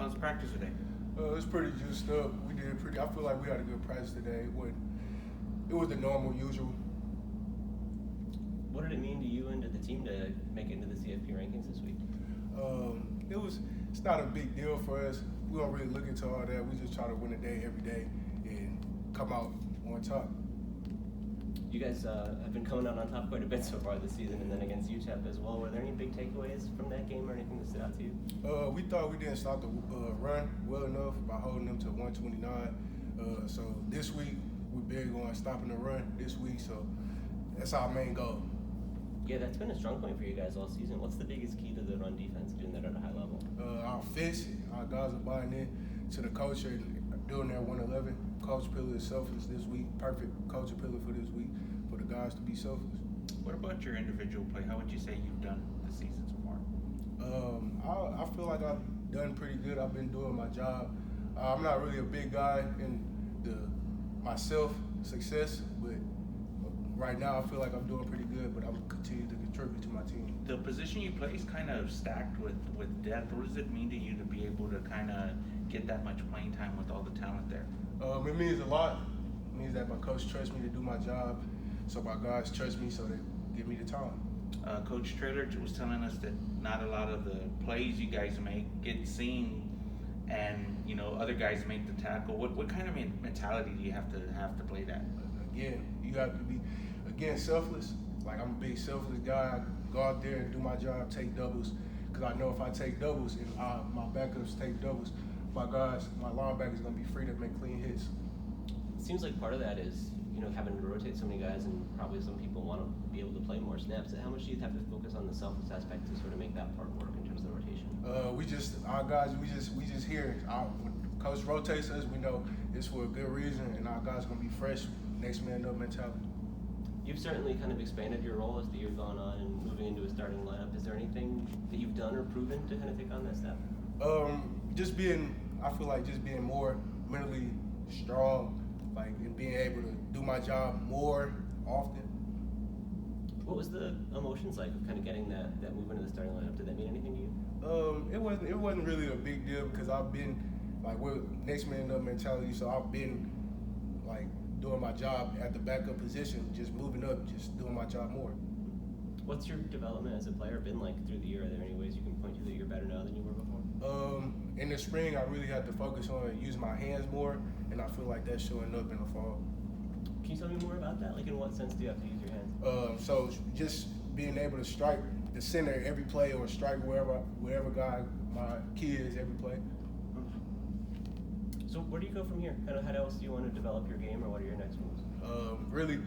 How was practice today? It's pretty juiced up. We did pretty. I feel like we had a good practice today. It was the normal, usual. What did it mean to you and to the team to make it into the CFP rankings this week? It's not a big deal for us. We don't really look into all that. We just try to win a day every day and come out on top. You guys have been coming out on top quite a bit so far this season, and then against UTEP as well. Were there any big takeaways from that game or anything that stood out to you? We thought we didn't stop the run well enough by holding them to 129. So this week, we're big on stopping the run this week, so that's our main goal. Yeah, that's been a strong point for you guys all season. What's the biggest key to the run defense, doing that at a high level? Our fits, our guys are buying in to the culture and doing their 111. Coach Pillar is selfless this week. Perfect culture pillar for this week for the guys to be selfless. What about your individual play? How would you say you've done this season so far? I feel like I've done pretty good. I've been doing my job. I'm not really a big guy in my self-success, but right now I feel like I'm doing pretty good, but I'm continuing to contribute to my team. The position you play is kind of stacked with depth. What does it mean to you to be able to kind of get that much playing time with all the talent there? It means a lot. It means that my coach trusts me to do my job, so my guys trust me, so they give me the time. Coach Traylor was telling us that not a lot of the plays you guys make get seen, and other guys make the tackle. What kind of mentality do you have to play that? Again, you have to be selfless. Like, I'm a big selfless guy. I go out there and do my job, take doubles, because I know if I take doubles and my backups take doubles, my linebackers gonna be free to make clean hits. It seems like part of that is having to rotate so many guys, and probably some people want to be able to play more snaps. How much do you have to focus on the selfless aspect to sort of make that part work in terms of the rotation? Our guys, we just hear it. When coach rotates us, we know it's for a good reason, and our guys gonna be fresh, next man up mentality. You've certainly kind of expanded your role as the year's gone on and moving into a starting lineup. Is there anything that you've done or proven to kind of take on that step? I feel like just being more mentally strong, like, and being able to do my job more often. What was the emotions like of kind of getting that move into the starting lineup? Did that mean anything to you? It wasn't really a big deal because I've been like with next man up mentality, so I've been like doing my job at the backup position, just moving up, just doing my job more. What's your development as a player been like through the year? Are there any ways you can point to that you're better now than you were before? In the spring, I really had to focus on using my hands more, and I feel like that's showing up in the fall. Can you tell me more about that? Like, in what sense do you have to use your hands? So just being able to strike the center every play, or strike wherever guy my key is every play. So where do you go from here? Kind of how else do you want to develop your game, or what are your next moves? Really,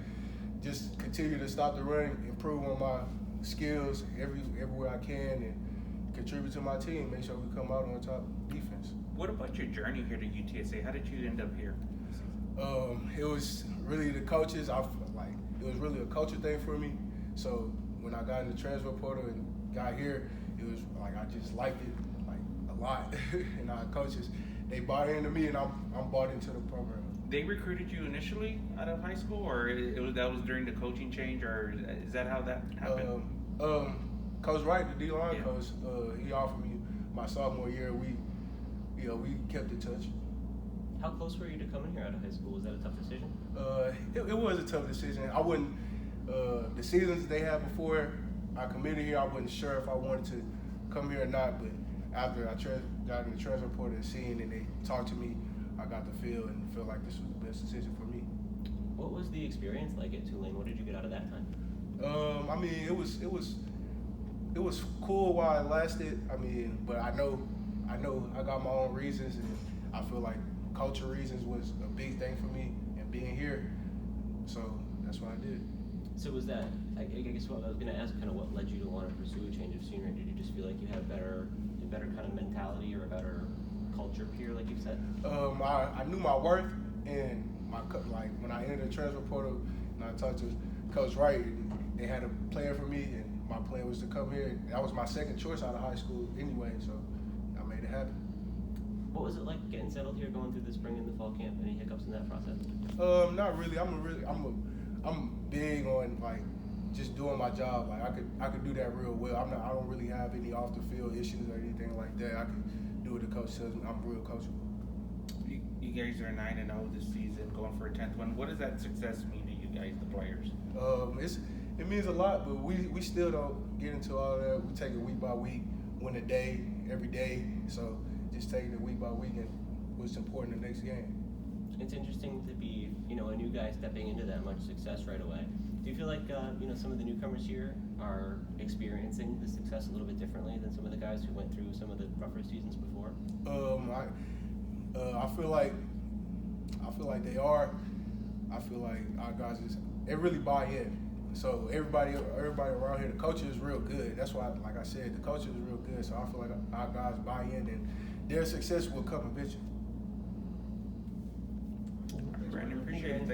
just continue to stop the run, improve on my skills everywhere I can, and contribute to my team. Make sure we come out on top defense. What about your journey here to UTSA? How did you end up here? It was really the coaches. It was really a culture thing for me. So when I got in the transfer portal and got here, it was like I just liked it like a lot. And our coaches, they bought into me, and I'm bought into the program. They recruited you initially out of high school, or that was during the coaching change, or is that how that happened? Coach Wright, the D-line coach, he offered me my sophomore year. We kept in touch. How close were you to coming here out of high school? Was that a tough decision? It was a tough decision. I wouldn't. The seasons they had before I committed here, I wasn't sure if I wanted to come here or not. But after I got in the transfer portal and seeing and they talked to me, I got the feel and felt like this was the best decision for me. What was the experience like at Tulane? What did you get out of that time? It was cool while it lasted. But I know I got my own reasons, and I feel like culture reasons was a big thing for me, and being here, so that's what I did. So was that, I guess what I was going to ask, kind of what led you to want to pursue a change of scenery? Did you just feel like you had a better kind of mentality or a better culture here, like you said? I knew my worth, and when I entered the transfer portal and I talked to Coach Wright, they had a plan for me, and my plan was to come here. That was my second choice out of high school anyway, so I made it happen. What was it like getting settled here, going through the spring and the fall camp? Any hiccups in that process? Not really. I'm big on like just doing my job. Like I could do that real well. I don't really have any off the field issues or anything like that. I could do what the coach tells me. I'm real coachable. You guys are 9-0 this season, going for a 10th one. What does that success mean to you guys, the players? It means a lot, but we still don't get into all that. We take it week by week, win a day, every day. So just taking it week by week and what's important the next game. It's interesting to be, a new guy stepping into that much success right away. Do you feel like, some of the newcomers here are experiencing the success a little bit differently than some of the guys who went through some of the rougher seasons before? I feel like they are. I feel like our guys they really buy in. So everybody around here, the coaching is real good. That's why, like I said, the coaching is real good. So I feel like our guys buy in, and their success will come eventually. Brandon, appreciate it. Thanks.